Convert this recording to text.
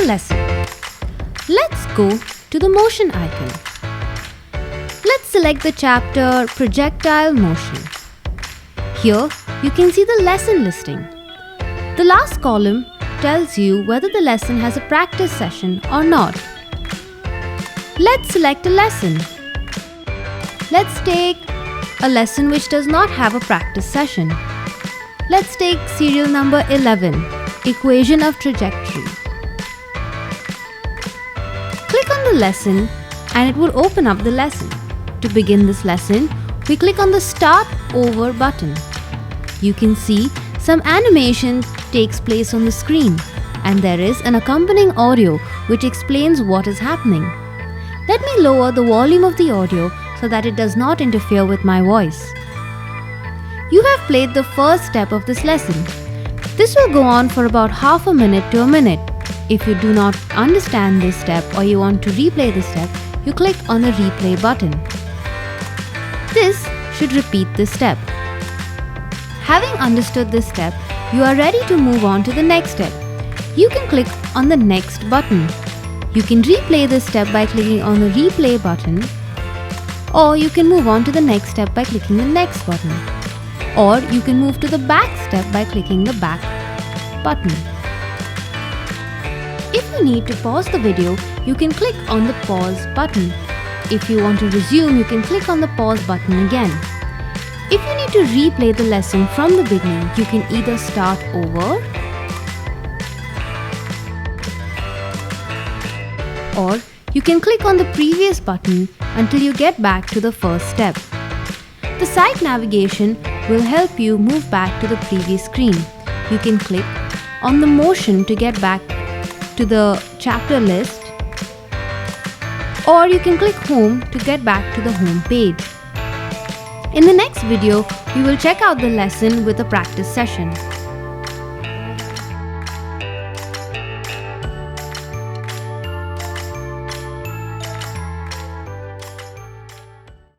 lesson. Let's go to the motion icon. Let's select the chapter Projectile Motion. Here you can see the lesson listing. The last column tells you whether the lesson has a practice session or not. Let's select a lesson. Let's take a lesson which does not have a practice session. Let's take serial number 11, Equation of Trajectory. Click on the lesson and it will open up the lesson. To begin this lesson, we click on the Start Over button. You can see some animation takes place on the screen and there is an accompanying audio which explains what is happening. Let me lower the volume of the audio so that it does not interfere with my voice. You have played the first step of this lesson. This will go on for about half a minute to a minute. If you do not understand this step or you want to replay the step, you click on the replay button. This should repeat this step. Having understood this step, you are ready to move on to the next step. You can click on the next button. You can replay this step by clicking on the replay button, or you can move on to the next step by clicking the next button, or you can move to the back step by clicking the back button. If you need to pause the video, you can click on the pause button. If you want to resume, you can click on the pause button again. If you need to replay the lesson from the beginning, you can either start over or you can click on the previous button until you get back to the first step. The site navigation will help you move back to the previous screen. You can click on the motion to get back to the chapter list, or you can click home to get back to the home page. In the next video, we will check out the lesson with a practice session.